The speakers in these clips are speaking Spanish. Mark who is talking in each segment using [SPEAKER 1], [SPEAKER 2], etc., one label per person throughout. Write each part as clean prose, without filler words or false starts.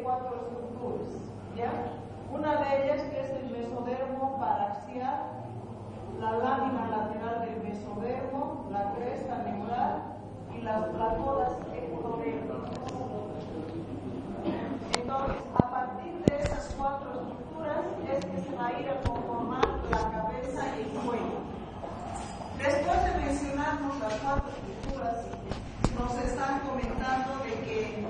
[SPEAKER 1] 4 estructuras, ¿ya? Una de ellas que es el mesodermo paraxial, la lámina lateral del mesodermo, la cresta neural y las placodas ectodérmicas. Entonces, a partir de esas 4 estructuras es que se va a ir a conformar la cabeza y el cuello. Después de mencionarnos las 4 estructuras, nos están comentando de que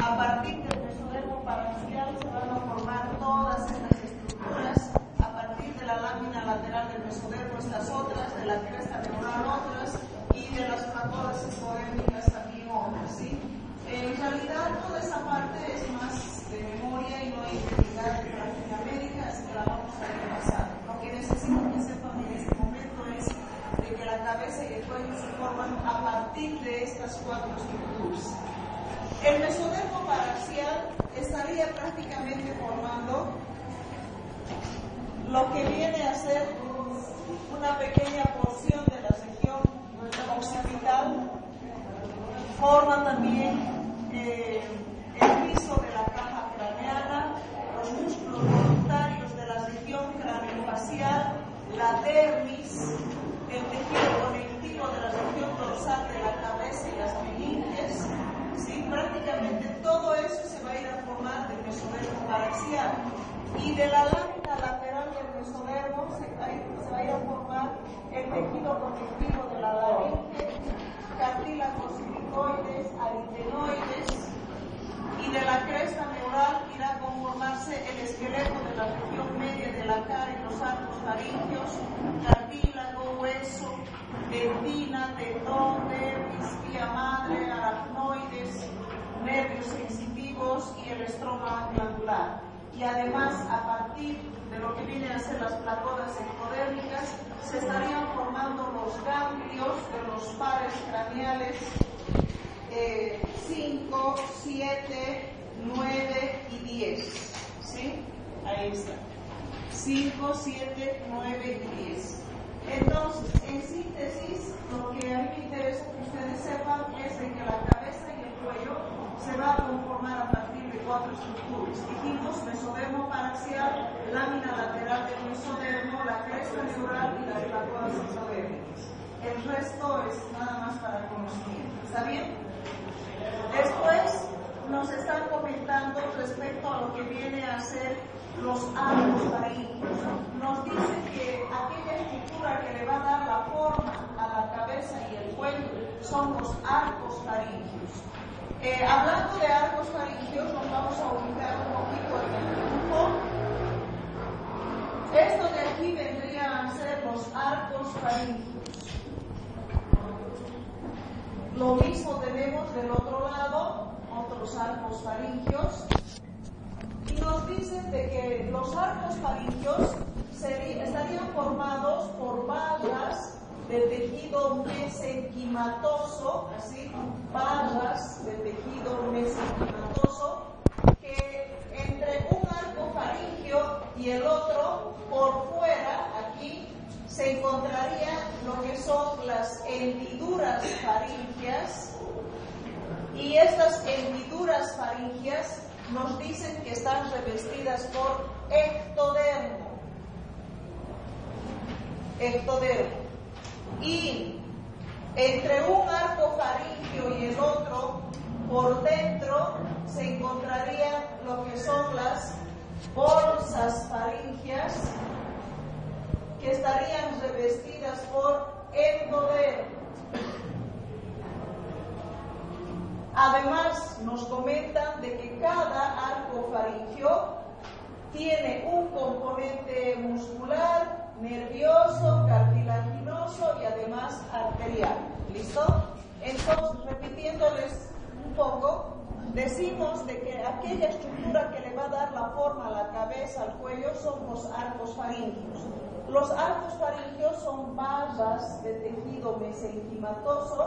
[SPEAKER 1] a partir del mesodermo paraxial se van a formar todas estas estructuras, a partir de la lámina lateral del mesodermo estas otras, de la cresta neural otras y de las placodas ectodérmicas también otras, ¿sí? En realidad toda esa parte es más de memoria y no hay que llegar de América, así que la vamos a repasar. Lo que necesito que sepan en este momento es de que la cabeza y el cuello se forman a partir de estas 4 estructuras. El mesodermo paraxial estaría prácticamente formando lo que viene a ser una pequeña porción de la región occipital. Forma también el piso de la caja craneana, los músculos voluntarios de la región craneofacial, la dermis, el tejido conectivo de la región dorsal de la cabeza y las meninges, ¿sí? Prácticamente todo eso se va a ir a formar del mesodermo paraxial. Y de la lámina lateral del mesodermo se va a ir a formar el tejido conectivo de la laringe, cartílagos silicoides, aritenoides, y de la cresta neural irá a conformarse el esqueleto de la región media de la cara y los arcos faringeos, cartílago, hueso, dentina, tendón, dermis, vía madre, aracnoides, nervios sensitivos y el estroma glandular. Y además, a partir de lo que vienen a ser las placodas ectodérmicas, se estarían formando los ganglios de los pares craneales 5, 7, 9 y 10. ¿Sí? Ahí está. 5, 7, 9 y 10. Entonces, en síntesis, lo que a mí me interesa que ustedes sepan es de que la cabeza y el cuello se va a conformar a partir de 4 estructuras. Dijimos mesodermo paraxial, lámina lateral del mesodermo, la cresta neural y las placodas ectodérmicas. El resto es nada más para conocimiento. ¿Está bien? Después nos están comentando respecto a lo que viene a ser los arcos faríngeos. Nos dicen que aquella estructura que le va a dar la forma a la cabeza y el cuello son los arcos faríngeos. Hablando de arcos faríngeos, nos vamos a ubicar un poquito en el dibujo. Esto de aquí vendrían a ser los arcos faríngeos. Lo mismo tenemos del otro lado, otros arcos faringeos. Y nos dicen de que los arcos faringeos estarían formados por barras de tejido mesenquimatoso, así, barras de tejido mesenquimatoso, que entre un arco faríngeo y el otro, por fuera, aquí, se encontraría lo que son las hendiduras faríngeas, y estas hendiduras faríngeas nos dicen que están revestidas por ectodermo. Y entre un arco faríngeo y el otro, por dentro, se encontraría lo que son las bolsas faríngeas, que estarían revestidas por endodermo. Además, nos comentan de que cada arco faríngeo tiene un componente muscular, nervioso, cartilaginoso y además arterial. ¿Listo? Entonces, repitiéndoles un poco, decimos de que aquella estructura que le va a dar la forma a la cabeza, al cuello, son los arcos faríngeos. Los arcos faríngeos son barras de tejido mesenquimatoso,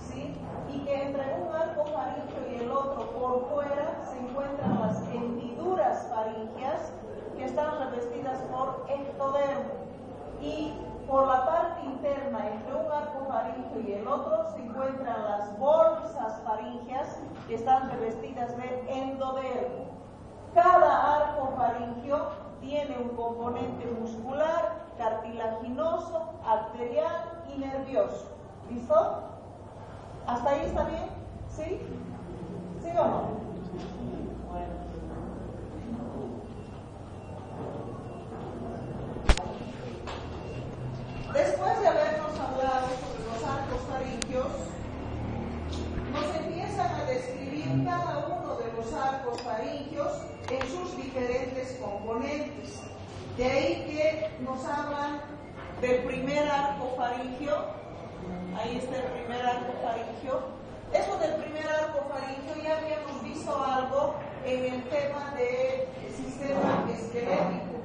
[SPEAKER 1] ¿sí? Y que entre un arco faríngeo y el otro por fuera se encuentran las hendiduras faríngeas, que están revestidas por ectodermo. Y por la parte interna, entre un arco faríngeo y el otro, se encuentran las bolsas faríngeas, que están revestidas de endodermo. Cada arco faríngeo tiene un componente muscular, cartilaginoso, arterial y nervioso. ¿Listo? ¿Hasta ahí está bien? ¿Sí? ¿Sí o no? Bueno. Después de habernos hablado sobre los arcos faríngeos, nos empiezan a describir cada uno de los arcos faríngeos en sus diferentes componentes. De ahí que nos hablan del primer arco faríngeo. Ahí está el primer arco faríngeo. Eso del primer arco faríngeo ya habíamos visto algo en el tema del sistema esquelético,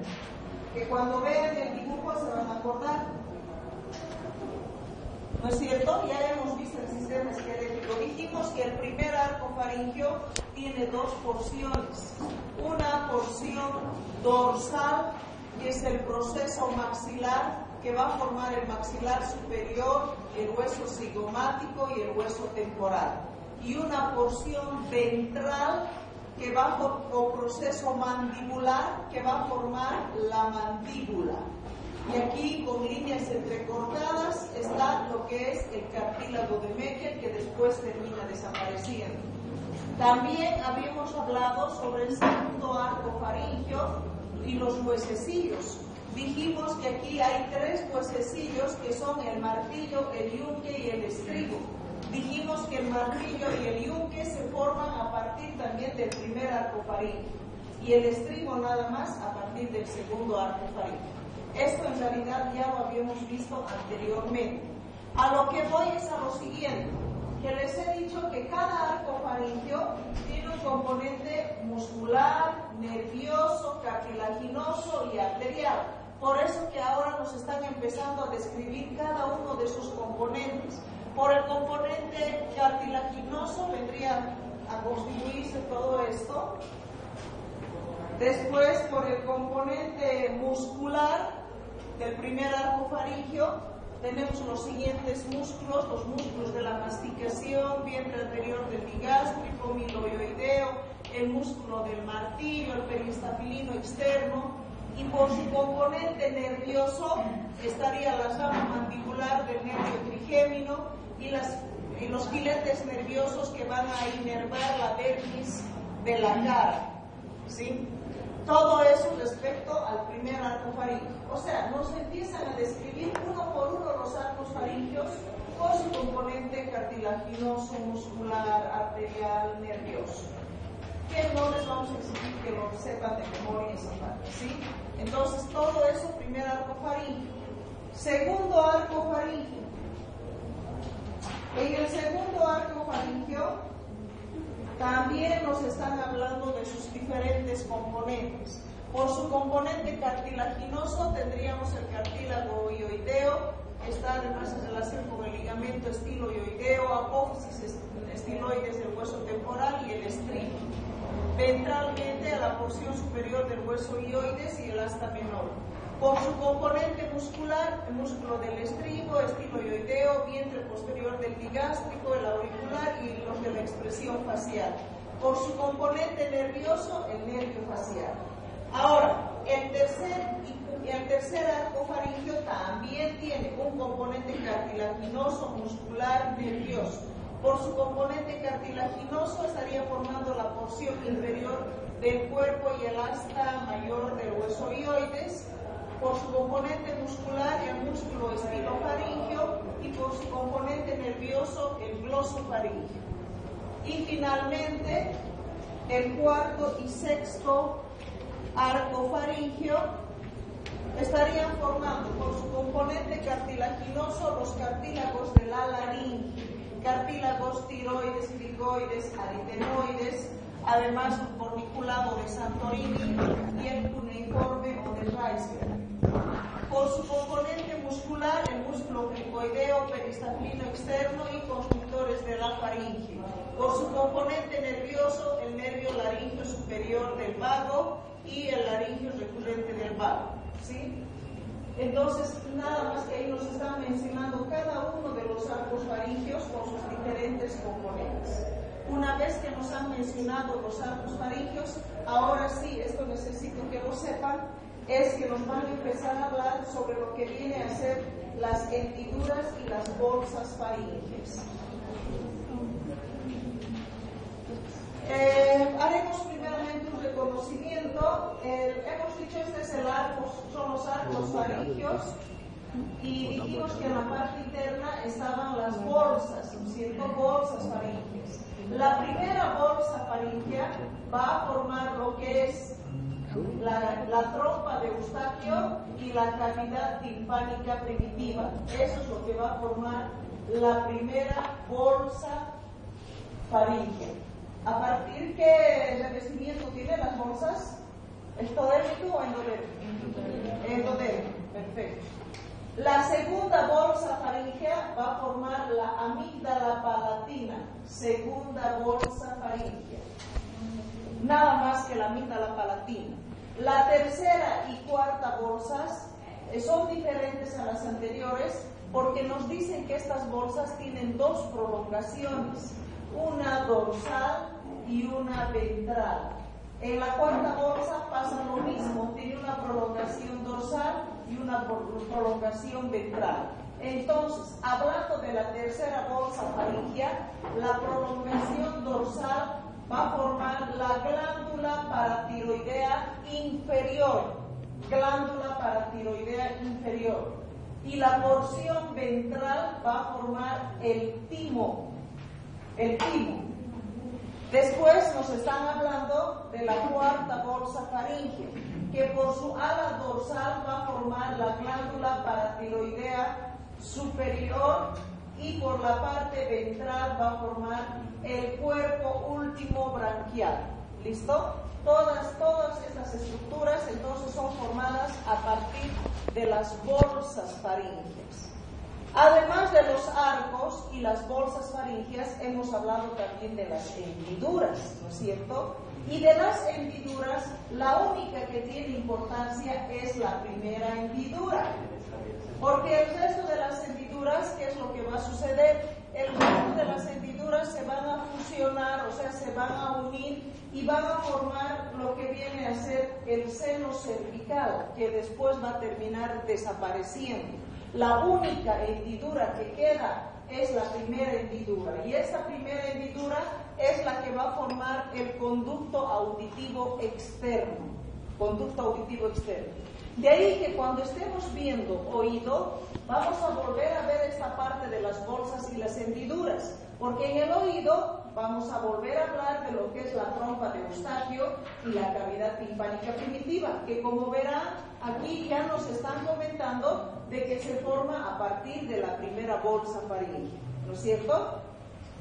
[SPEAKER 1] que cuando vean el dibujo se van a acordar. ¿No es cierto? Ya hemos visto el sistema esquelético. Dijimos que el primer arco faríngeo tiene dos porciones. Una porción dorsal, que es el proceso maxilar, que va a formar el maxilar superior, el hueso cigomático y el hueso temporal. Y una porción ventral, que va por proceso mandibular, que va a formar la mandíbula. Y aquí, con líneas entrecortadas, está lo que es el cartílago de Meckel, que después termina desapareciendo. También habíamos hablado sobre el segundo arco faríngeo y los huesecillos. Dijimos que aquí hay tres huesecillos, que son el martillo, el yunque y el estribo. Dijimos que el martillo y el yunque se forman a partir también del primer arco faríngeo, y el estribo nada más a partir del segundo arco faríngeo. Esto en realidad ya lo habíamos visto anteriormente. A lo que voy es a lo siguiente, que les he dicho que cada arco faríngeo tiene un componente muscular, nervioso, cartilaginoso y arterial. Por eso que ahora nos están empezando a describir cada uno de sus componentes. Por el componente cartilaginoso vendría a constituirse todo esto. Después, por el componente muscular del primer arco faríngeo, tenemos los siguientes músculos: los músculos de la masticación, vientre anterior del bigástrico, miloioideo, el músculo del martillo, el peristafilino externo, y por su componente nervioso estaría la rama mandibular del nervio trigémino y los filetes nerviosos que van a inervar la dermis de la cara, ¿sí? Todo eso respecto al primer arco faríngeo. O sea, nos empiezan a describir uno por uno los arcos faringeos con su componente cartilaginoso, muscular, arterial, nervioso. Que no les vamos a exigir que lo sepan de memoria esa parte, ¿sí? Entonces, todo eso, primer arco faríngeo. Segundo arco faríngeo. En el segundo arco faríngeo también nos están hablando de sus diferentes componentes. Por su componente cartilaginoso tendríamos el cartílago ioideo, que está además en relación con el ligamento estiloioideo, apófisis estiloides del hueso temporal y el estribo. Ventralmente a la porción superior del hueso ioides y el asta menor. Por su componente muscular, el músculo del estribo, estiloioideo, vientre posterior del bigástrico, el auricular y los de la expresión facial. Por su componente nervioso, el nervio facial. Ahora, el tercer arco faríngeo también tiene un componente cartilaginoso, muscular, nervioso. Por su componente cartilaginoso estaría formando la porción inferior del cuerpo y el asta mayor del hueso ioides. Por su componente muscular, el músculo estilofaríngeo, y por su componente nervioso, el glosofaríngeo. Y finalmente, el cuarto y sexto arco faríngeo estarían formando por su componente cartilaginoso los cartílagos de la laringe, cartílagos tiroides, cricoides, aritenoides, además un corniculado de Santorini y el cuneiforme o de Reisberg. Por su componente muscular, el músculo cricoideo, peristafilino externo y conductores de la faringe. Por su componente nervioso, el nervio laríngeo superior del vago y el laríngeo recurrente del vago, ¿sí? Entonces, nada más que ahí nos están mencionando cada uno de los arcos faríngeos con sus diferentes componentes. Una vez que nos han mencionado los arcos faringios, ahora sí, esto necesito que lo sepan, es que nos van a empezar a hablar sobre lo que viene a ser las hendiduras y las bolsas faringias. Haremos primeramente un reconocimiento. Hemos dicho este es el arco, son los arcos faringios, y dijimos que en la parte interna estaban las bolsas, ¿no es cierto? Bolsas faringias. La primera bolsa faringea va a formar lo que es la trompa de Eustaquio y la cavidad timpánica primitiva. Eso es lo que va a formar la primera bolsa faringea. ¿A partir qué revestimiento tiene las bolsas? ¿Ectodérmico o endodérmico? Endodérmico, perfecto. La segunda bolsa faríngea va a formar la amígdala palatina, segunda bolsa faríngea. Nada más que la amígdala palatina. La tercera y cuarta bolsas son diferentes a las anteriores porque nos dicen que estas bolsas tienen dos prolongaciones, una dorsal y una ventral. En la cuarta bolsa pasa lo mismo, tiene una prolongación dorsal y una prolongación ventral. Entonces, hablando de la tercera bolsa faríngea, la prolongación dorsal va a formar la glándula paratiroidea inferior, y la porción ventral va a formar el timo. Después nos están hablando de la cuarta bolsa faríngea, que por su ala dorsal va a formar la glándula paratiroidea superior y por la parte ventral va a formar el cuerpo último branquial. ¿Listo? Todas estas estructuras entonces son formadas a partir de las bolsas faríngeas. Además de los arcos y las bolsas faríngeas, hemos hablado también de las hendiduras, ¿no es cierto? Y de las hendiduras, la única que tiene importancia es la primera hendidura. Porque el resto de las hendiduras, ¿qué es lo que va a suceder? El resto de las hendiduras se van a fusionar, o sea, se van a unir y van a formar lo que viene a ser el seno cervical, que después va a terminar desapareciendo. La única hendidura que queda es la primera hendidura, y esta primera hendidura es la que va a formar el conducto auditivo externo. De ahí que cuando estemos viendo oído, vamos a volver a ver esta parte de las bolsas y las hendiduras, porque en el oído vamos a volver a hablar de lo que es la trompa de Eustaquio y la cavidad timpánica primitiva, que como verán, aquí ya nos están comentando de que se forma a partir de la primera bolsa faríngea, ¿no es cierto?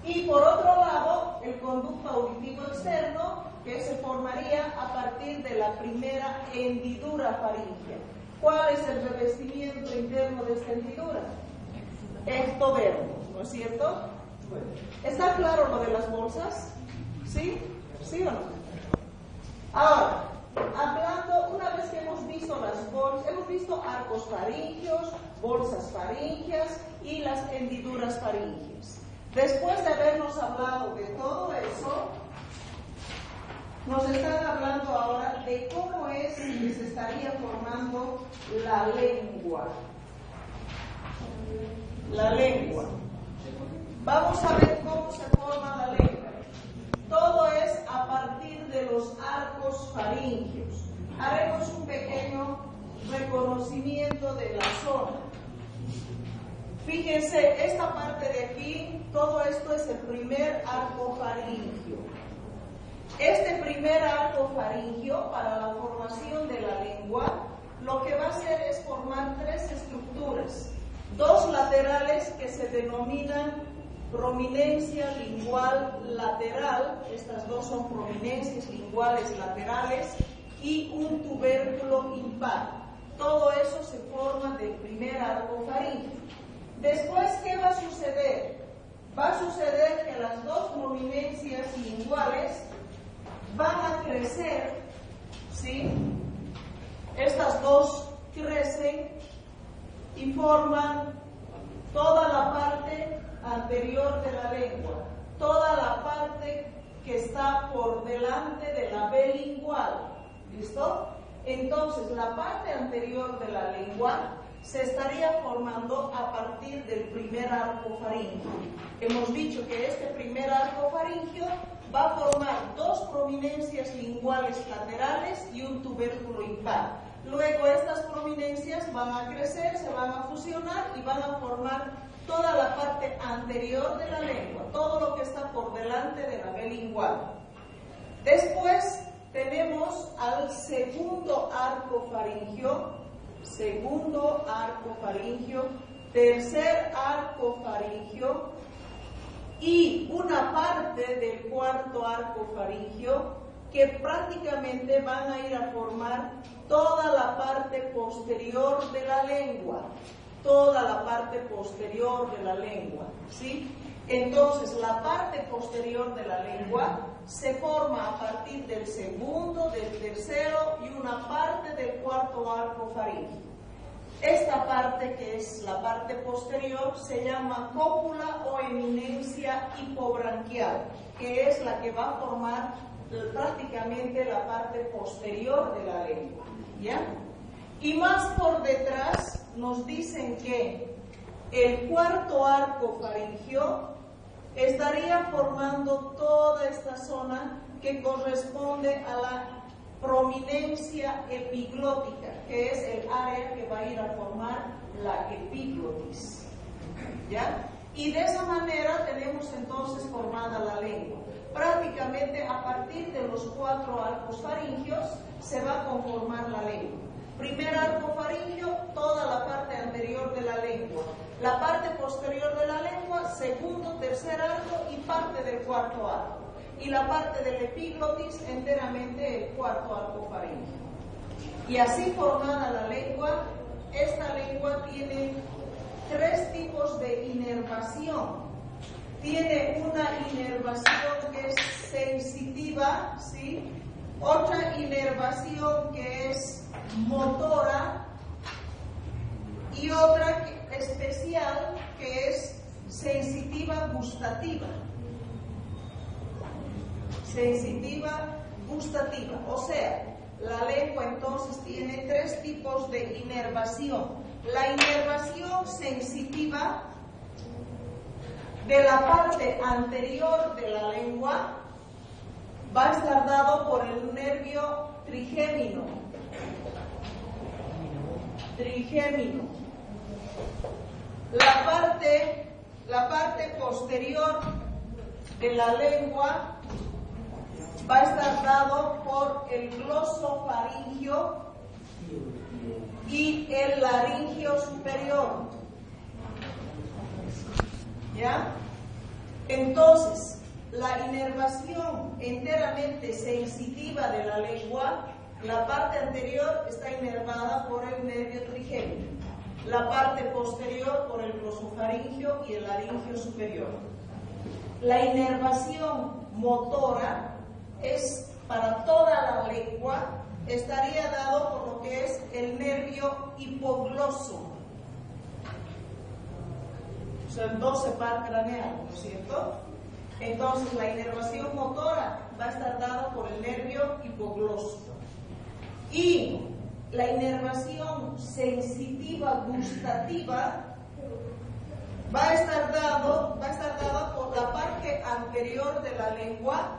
[SPEAKER 1] Y por otro lado, el conducto auditivo externo, que se formaría a partir de la primera hendidura faríngea. ¿Cuál es el revestimiento interno de esta hendidura? Ectodermo, ¿no es cierto? Bueno, ¿está claro lo de las bolsas? ¿Sí? ¿Sí o no? Ahora, hablando, una vez que hemos visto las bolsas, hemos visto arcos faríngeos, bolsas faríngeas y las hendiduras faríngeas. Después de habernos hablado de todo eso, nos están hablando ahora de cómo es que se estaría formando la lengua. La lengua. Vamos a ver cómo se forma la lengua. Todo es a partir de los arcos faríngeos. Haremos un pequeño reconocimiento de la zona. Fíjense, esta parte de aquí, todo esto es el primer arco faríngeo. Este primer arco faríngeo, para la formación de la lengua, lo que va a hacer es formar tres estructuras. Dos laterales que se denominan prominencia lingual lateral, estas dos son prominencias linguales laterales, y un tubérculo impar. Todo eso se forma del primer arco faríngeo. Después, ¿qué va a suceder? Va a suceder que las dos prominencias linguales van a crecer, ¿sí? Estas dos crecen y forman toda la parte anterior de la lengua, toda la parte que está por delante de la B lingual. ¿Listo? Entonces, la parte anterior de la lengua se estaría formando a partir del primer arco faríngeo. Hemos dicho que este primer arco faríngeo va a formar dos prominencias linguales laterales y un tubérculo impar. Luego estas prominencias van a crecer, se van a fusionar y van a formar toda la parte anterior de la lengua, todo lo que está por delante de la B lingual. Después tenemos al segundo arco faríngeo, tercer arco faríngeo y una parte del cuarto arco faríngeo que prácticamente van a ir a formar toda la parte posterior de la lengua, ¿sí? Entonces, la parte posterior de la lengua se forma a partir del segundo, del tercero y una parte del cuarto arco faríngeo. Esta parte, que es la parte posterior, se llama cópula o eminencia hipobranquial, que es la que va a formar prácticamente la parte posterior de la lengua, ¿ya? Y más por detrás nos dicen que el cuarto arco faríngeo estaría formando toda esta zona que corresponde a la prominencia epiglótica, que es el área que va a ir a formar la epiglotis, ¿ya? Y de esa manera tenemos entonces formada la lengua. Prácticamente a partir de los cuatro arcos faringios se va a conformar la lengua. Primer arco faríngeo, toda la parte anterior de la lengua. La parte posterior de la lengua, segundo, tercer arco y parte del cuarto arco. Y la parte del epiglotis, enteramente el cuarto arco faríngeo. Y así formada la lengua, esta lengua tiene tres tipos de inervación. Tiene una inervación que es sensitiva, ¿sí? Otra inervación que es motora y otra especial que es sensitiva gustativa. Sensitiva gustativa, o sea, la lengua entonces tiene tres tipos de inervación. La inervación sensitiva de la parte anterior de la lengua va a estar dado por el nervio trigémino. La parte posterior de la lengua va a estar dado por el glosofaringio y el laringio superior. ¿Ya? Entonces, la inervación enteramente sensitiva de la lengua, la parte anterior está inervada por el nervio trigémino, la parte posterior por el glosofaringio y el laringio superior. La inervación motora es para toda la lengua, estaría dado por lo que es el nervio hipogloso. Son 12 par craneal, ¿no es cierto? Entonces la inervación motora va a estar dada por el nervio hipogloso. Y la inervación sensitiva gustativa va a estar dada por la parte anterior de la lengua.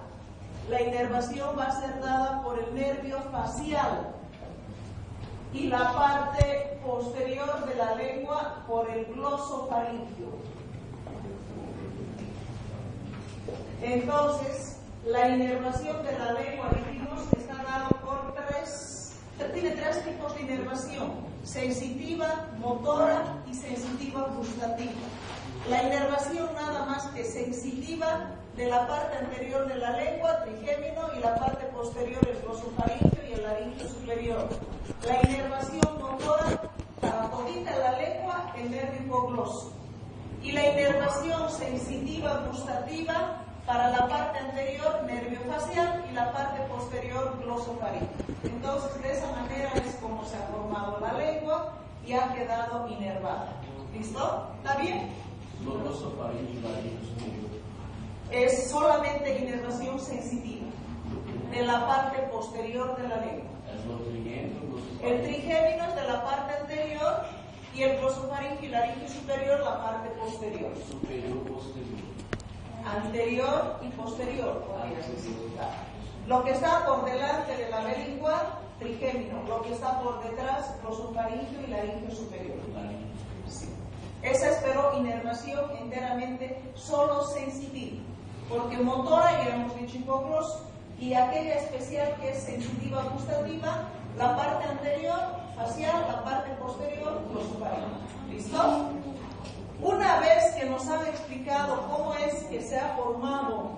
[SPEAKER 1] La inervación va a ser dada por el nervio facial y la parte posterior de la lengua por el glosofaringio. Entonces, la inervación de la lengua, dijimos, está dada por tiene tres tipos de inervación: sensitiva, motora y sensitiva gustativa. La inervación nada más que sensitiva de la parte anterior de la lengua, trigémino, y la parte posterior, el glosofaringio y el laringio superior. La inervación motora para todita la lengua, el nervio hipogloso. Y la inervación sensitiva gustativa para la parte anterior, nervio facial, y la parte posterior, glosofaringio. Entonces, de esa manera es como se ha formado la lengua y ha quedado inervada. ¿Listo? ¿Está bien? es solamente inervación sensitiva de la parte posterior de la lengua. El trigémino es de la parte anterior y el glosofaringio y laringio superior la parte posterior. Anterior y posterior, podrías decir. Lo que está por delante de la lengua, trigémino. Lo que está por detrás, glosofaringio y laringio superior. Sí. Esa es pero inervación enteramente solo sensitiva, porque motora, ya hemos dicho hipogloso, y aquella especial que es sensitiva gustativa, la parte anterior, facial, la parte posterior, glosofaringio. ¿Listo? Una vez que nos han explicado cómo es que se ha formado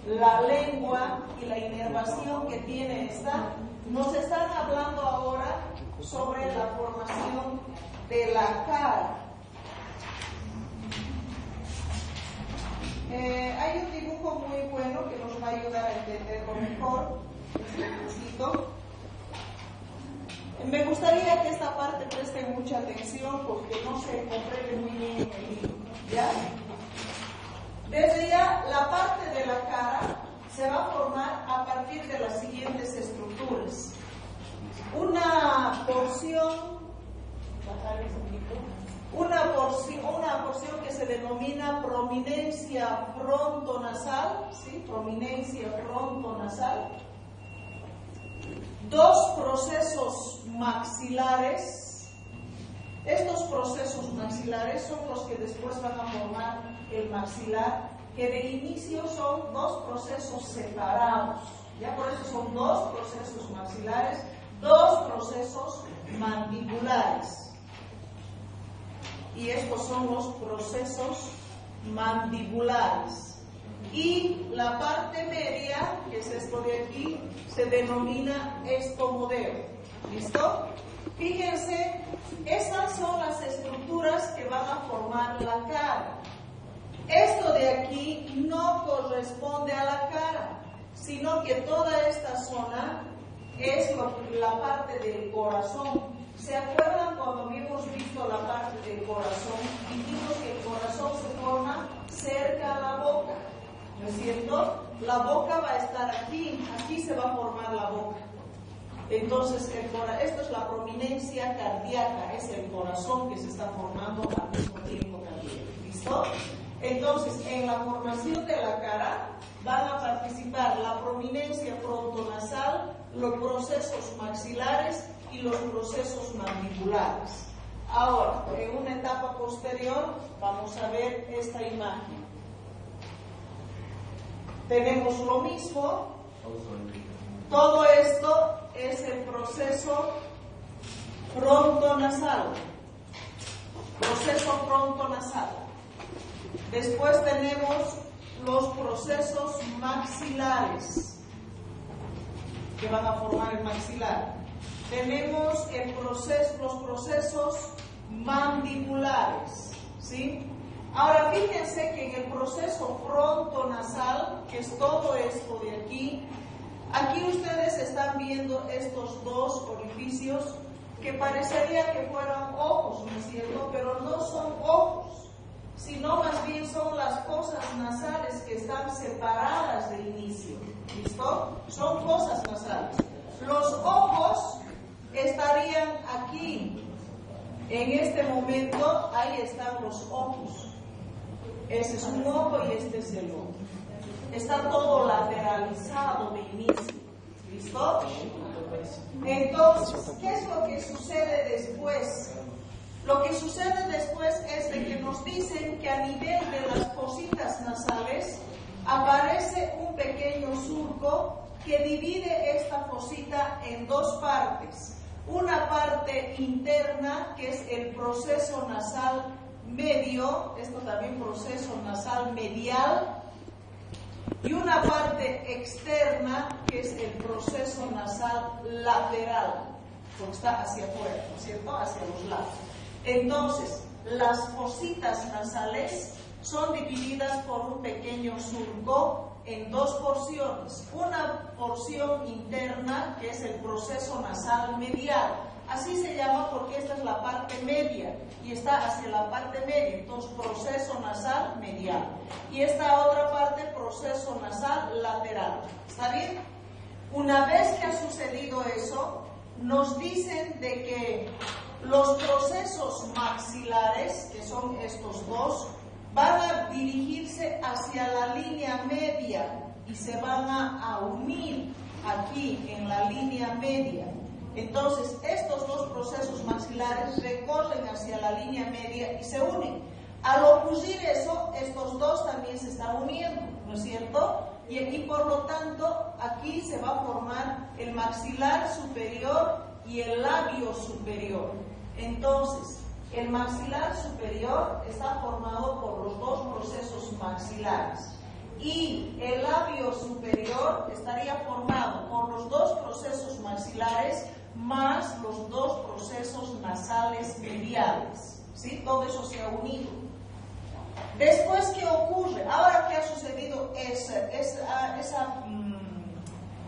[SPEAKER 1] la lengua y la inervación que tiene esta, nos están hablando ahora sobre la formación de la cara. Hay un dibujo muy bueno que nos va a ayudar a entenderlo mejor. Me gustaría que esta parte presten mucha atención porque no se comprende muy bien en el libro. ¿Ya? Desde ya, la parte de la cara se va a formar a partir de las siguientes estructuras. Una porción que se denomina prominencia frontonasal, ¿sí? Prominencia frontonasal. Dos procesos maxilares. Estos procesos maxilares son los que después van a formar el maxilar, que de inicio son dos procesos separados. Ya por eso son dos procesos maxilares, dos procesos mandibulares. Y estos son los procesos mandibulares. Y la parte media, que es esto de aquí, se denomina estomodeo. ¿Listo? Fíjense, esas son las estructuras que van a formar la cara. Esto de aquí no corresponde a la cara, sino que toda esta zona es la parte del corazón. ¿Se acuerdan cuando habíamos visto la parte del corazón? Dijimos que el corazón se forma cerca a la boca, ¿no es cierto? La boca va a estar aquí, aquí se va a formar la boca. Entonces, esto es la prominencia cardíaca, es el corazón que se está formando al mismo tiempo también. ¿Listo? Entonces, en la formación de la cara van a participar la prominencia frontonasal, los procesos maxilares y los procesos mandibulares. Ahora, en una etapa posterior, vamos a ver esta imagen. Tenemos lo mismo. Todo esto es el proceso frontonasal. Proceso frontonasal. Después tenemos los procesos maxilares que van a formar el maxilar. Tenemos los procesos mandibulares, ¿sí? Ahora fíjense que en el proceso frontonasal, que es todo esto de aquí, aquí ustedes están viendo estos dos orificios que parecería que fueran ojos, ¿no es cierto? Pero no son ojos, sino más bien son las fosas nasales que están separadas de inicio. ¿Listo? Son fosas nasales. Los ojos estarían aquí. En este momento, ahí están los ojos. Ese es un ojo y este es el ojo. Está todo lateralizado de inicio. ¿Listo? Entonces, ¿qué es lo que sucede después? Lo que sucede después es de que nos dicen que a nivel de las fositas nasales aparece un pequeño surco que divide esta fosita en dos partes. Una parte interna, que es el proceso nasal medio, esto también proceso nasal medial, y una parte externa, que es el proceso nasal lateral, porque está hacia afuera, ¿no es cierto?, hacia los lados. Entonces, las fositas nasales son divididas por un pequeño surco en dos porciones. Una porción interna, que es el proceso nasal medial. Así se llama porque esta es la parte media y está hacia la parte media, entonces proceso nasal medial. Y esta otra parte, proceso nasal lateral. ¿Está bien? Una vez que ha sucedido eso, nos dicen de que los procesos maxilares, que son estos dos, van a dirigirse hacia la línea media y se van a unir aquí en la línea media. Entonces, estos dos procesos maxilares recorren hacia la línea media y se unen. Al ocurrir eso, estos dos también se están uniendo, ¿no es cierto? Y aquí, por lo tanto, aquí se va a formar el maxilar superior y el labio superior. Entonces, el maxilar superior está formado por los dos procesos maxilares. Y el labio superior estaría formado por los dos procesos maxilares más los dos procesos nasales mediales, ¿sí? Todo eso se ha unido. Después, ¿qué ocurre? Ahora que ha sucedido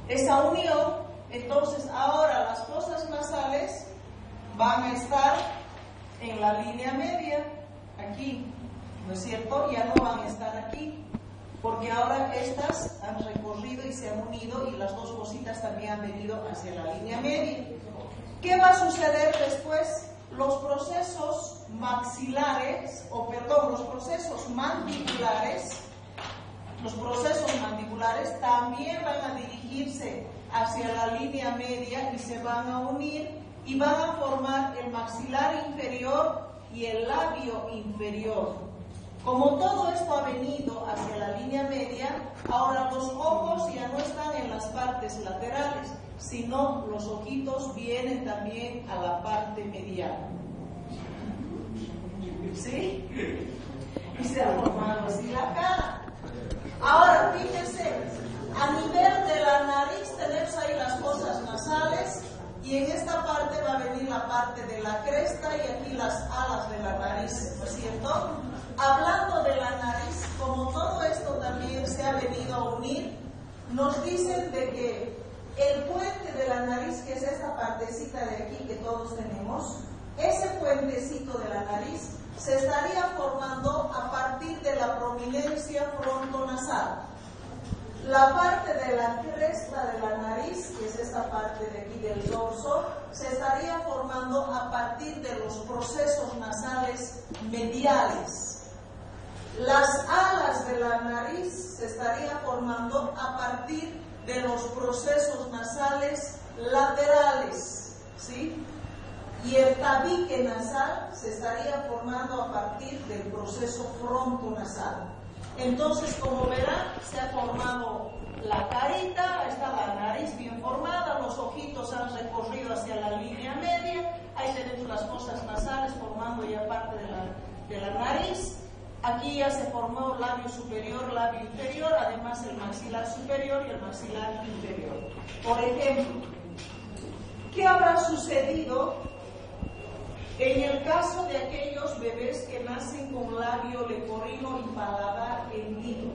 [SPEAKER 1] esa unión, entonces ahora las fosas nasales van a estar en la línea media, aquí, ¿no es cierto? Ya no van a estar aquí, porque ahora estas han recorrido y se han unido y las dos cositas también han venido hacia la línea media. ¿Qué va a suceder después? Los procesos maxilares, los procesos mandibulares también van a dirigirse hacia la línea media y se van a unir y van a formar el maxilar inferior y el labio inferior. Como todo esto ha venido hacia la línea media, ahora los ojos ya no están en las partes laterales, sino los ojitos vienen también a la parte mediana. ¿Sí? Y se ha formado así la cara. Ahora, fíjense, a nivel de la nariz tenemos ahí las fosas nasales y en esta parte va a venir la parte de la cresta y aquí las alas de la nariz, ¿no es cierto? Hablando de la nariz, como todo esto también se ha venido a unir, nos dicen de que el puente de la nariz, que es esta partecita de aquí que todos tenemos, ese puentecito de la nariz se estaría formando a partir de la prominencia frontonasal. La parte de la cresta de la nariz, que es esta parte de aquí del dorso, se estaría formando a partir de los procesos nasales mediales. Las alas de la nariz se estarían formando a partir de los procesos nasales laterales, ¿sí? Y el tabique nasal se estaría formando a partir del proceso frontonasal. Entonces, como verán, se ha formado la carita, está la nariz bien formada, los ojitos han recorrido hacia la línea media, ahí tenemos las fosas nasales formando ya parte de la nariz. Aquí ya se formó labio superior, labio inferior, además el maxilar superior y el maxilar inferior. Por ejemplo, ¿qué habrá sucedido en el caso de aquellos bebés que nacen con labio leporino y paladar hendido?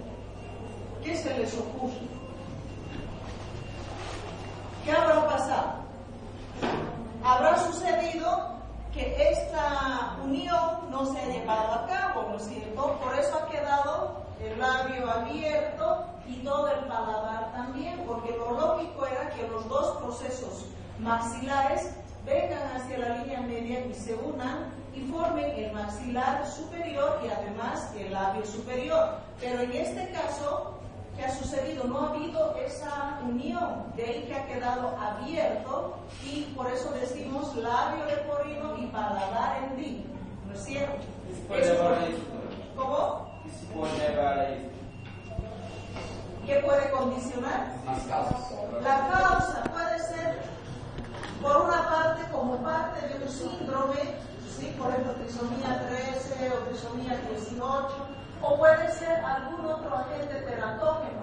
[SPEAKER 1] ¿Qué se les ocurre? ¿Qué habrá pasado? Habrá sucedido que esta unión no se ha llevado a cabo, ¿no es cierto? Por eso ha quedado el labio abierto y todo el paladar también, porque lo lógico era que los dos procesos maxilares vengan hacia la línea media y se unan y formen el maxilar superior y además el labio superior. Pero en este caso, ¿qué ha sucedido? No ha habido esa unión, de ahí que ha quedado abierto y por eso decimos labio leporino y paladar hendido, ¿no es cierto? ¿Cómo? ¿Qué puede condicionar? La causa puede ser, por una parte, como parte de un síndrome, ¿sí? Por ejemplo, trisomía 13 o trisomía 18, o puede ser algún otro agente teratógeno,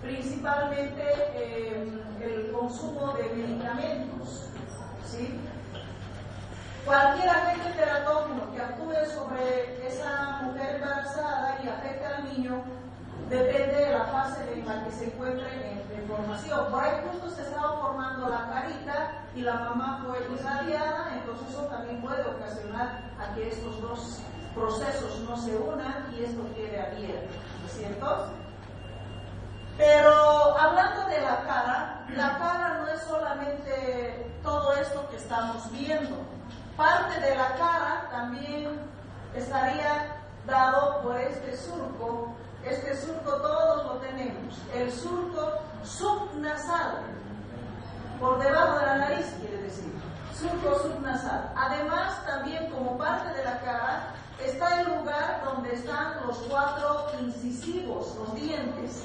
[SPEAKER 1] principalmente el consumo de medicamentos, ¿sí? Cualquier agente teratógeno que actúe sobre esa mujer embarazada y afecte al niño Depende de la fase en la que se encuentre en formación. Por ahí justo se estaba formando la carita y la mamá fue irradiada, entonces eso también puede ocasionar a que estos dos procesos no se unan y esto quede abierto, ¿no es cierto? Pero hablando de la cara no es solamente todo esto que estamos viendo. Parte de la cara también estaría dado por este surco. Este surco todos lo tenemos. El surco subnasal, por debajo de la nariz, quiere decir. Surco subnasal. Además, también como parte de la cara, está el lugar donde están los 4 incisivos, los dientes.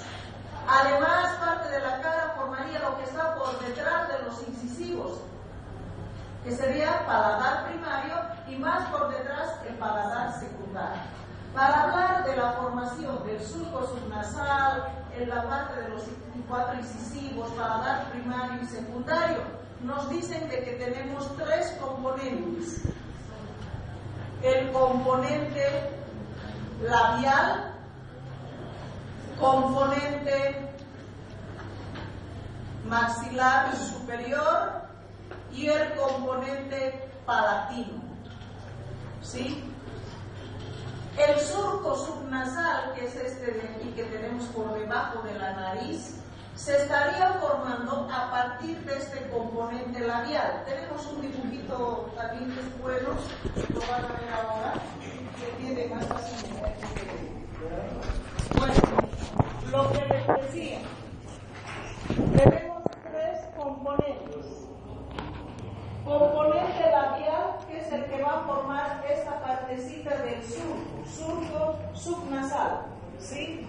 [SPEAKER 1] Además, parte de la cara formaría lo que está por detrás de los incisivos, que sería paladar primario, y más por detrás el paladar secundario. Para hablar de la formación del surco subnasal, en la parte de los 4 incisivos, paladar primario y secundario, nos dicen de que tenemos 3 componentes. El componente labial, componente maxilar superior y el componente palatino. ¿Sí? El surco subnasal, que es este de aquí que tenemos por debajo de la nariz, se estaría formando a partir de este componente labial. Tenemos un dibujito también que es bueno, lo van a ver ahora, que tiene más facilidad. Bueno, lo que les decía, tenemos 3 componentes. Componente labial, que es el que va a formar esta partecita del surco subnasal, ¿sí?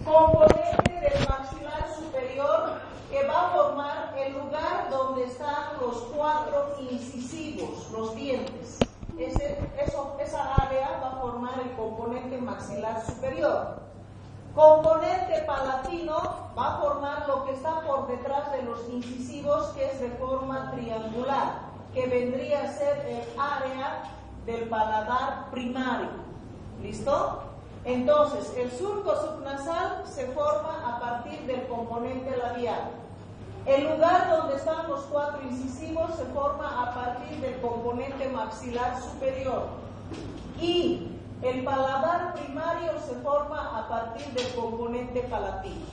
[SPEAKER 1] Componente del maxilar superior, que va a formar el lugar donde están los 4 incisivos, los dientes. Esa área va a formar el componente maxilar superior. Componente palatino va a formar lo que está por detrás de los incisivos, que es de forma triangular, que vendría a ser el área del paladar primario. ¿Listo? Entonces, el surco subnasal se forma a partir del componente labial. El lugar donde están los 4 incisivos se forma a partir del componente maxilar superior. Y el paladar primario se forma a partir del componente palatino.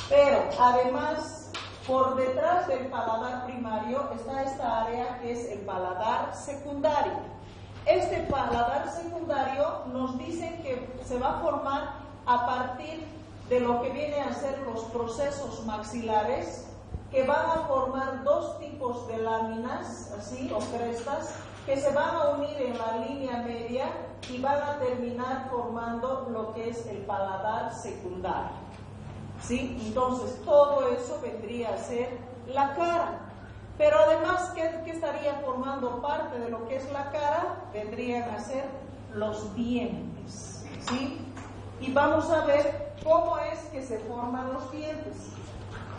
[SPEAKER 1] Pero además, por detrás del paladar primario está esta área que es el paladar secundario. Este paladar secundario nos dicen que se va a formar a partir de lo que viene a ser los procesos maxilares, que van a formar 2 tipos de láminas, así, o crestas, que se van a unir en la línea media y van a terminar formando lo que es el paladar secundario. ¿Sí? Entonces, todo eso vendría a ser la cara. Pero además, ¿qué estaría formando parte de lo que es la cara? Vendrían a ser los dientes. ¿Sí? Y vamos a ver cómo es que se forman los dientes.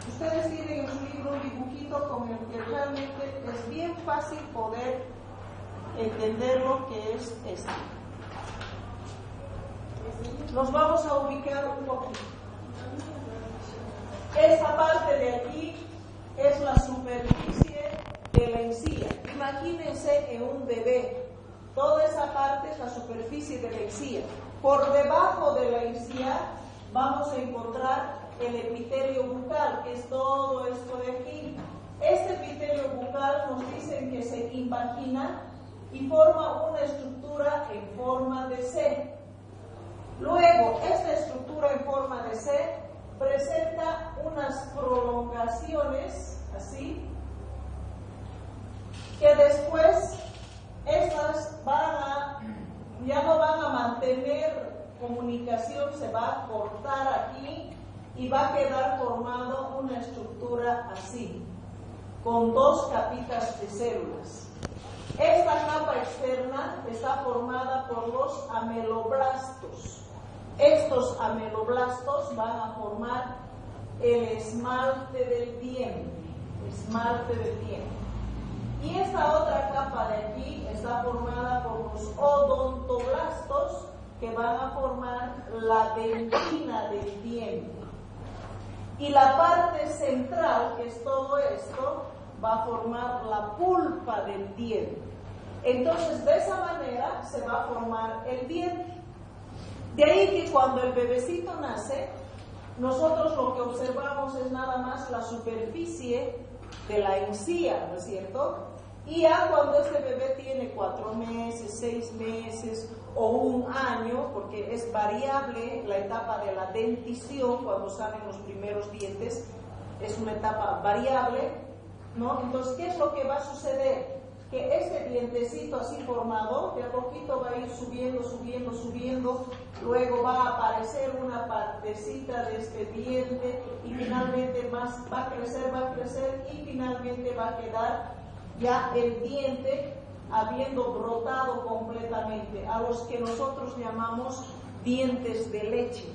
[SPEAKER 1] Ustedes tienen en su libro un dibujito con el que realmente es bien fácil poder entender lo que es esto. Nos vamos a ubicar un poquito. Esta parte de aquí es la superficie de la encía. Imagínense en un bebé. Toda esa parte es la superficie de la encía. Por debajo de la encía vamos a encontrar el epitelio bucal, que es todo esto de aquí. Este epitelio bucal nos dicen que se invagina y forma una estructura en forma de C. Luego, esta estructura en forma de C presenta unas prolongaciones, así, que después estas ya no van a mantener comunicación, se va a cortar aquí y va a quedar formado una estructura así, con 2 capitas de células. Esta capa externa está formada por los ameloblastos. Estos ameloblastos van a formar el esmalte del diente. Y esta otra capa de aquí está formada por los odontoblastos, que van a formar la dentina del diente. Y la parte central, que es todo esto, va a formar la pulpa del diente. Entonces, de esa manera se va a formar el diente. De ahí que cuando el bebecito nace, nosotros lo que observamos es nada más la superficie de la encía, ¿no es cierto? Y ya cuando este bebé tiene 4 meses, 6 meses o 1 año, porque es variable la etapa de la dentición, cuando salen los primeros dientes, es una etapa variable, ¿no? Entonces, ¿qué es lo que va a suceder? Que este dientecito así formado, de a poquito va a ir subiendo, subiendo, subiendo, luego va a aparecer una partecita de este diente y finalmente más va a crecer y finalmente va a quedar ya el diente habiendo brotado completamente, a los que nosotros llamamos dientes de leche,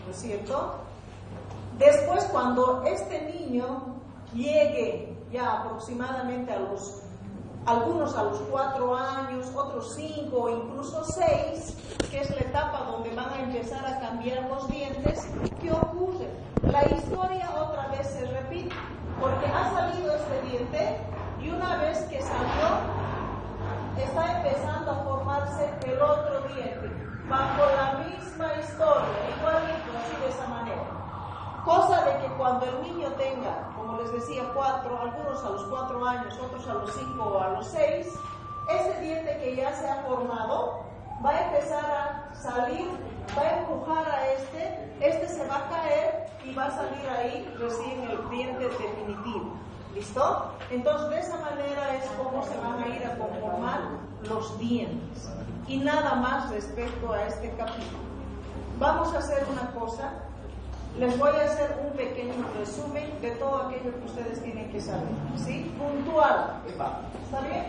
[SPEAKER 1] ¿no es cierto? Después, cuando este niño llegue ya aproximadamente algunos a los 4 años, otros 5 o incluso 6, que es la etapa donde van a empezar a cambiar los dientes, ¿qué ocurre? La historia otra vez se repite, porque ha salido este diente y una vez que salió, está empezando a formarse el otro diente, bajo la misma historia, igualito, así de esa manera. Cosa de que cuando el niño tenga, como les decía, 4, algunos a los 4 años, otros a los 5 o a los 6, ese diente que ya se ha formado va a empezar a salir, va a empujar a este se va a caer y va a salir ahí recién el diente definitivo. ¿Listo? Entonces, de esa manera es como se van a ir a conformar los dientes. Y nada más respecto a este capítulo. Vamos a hacer una cosa. Les voy a hacer un pequeño resumen de todo aquello que ustedes tienen que saber, ¿sí? Puntual. ¿Está bien?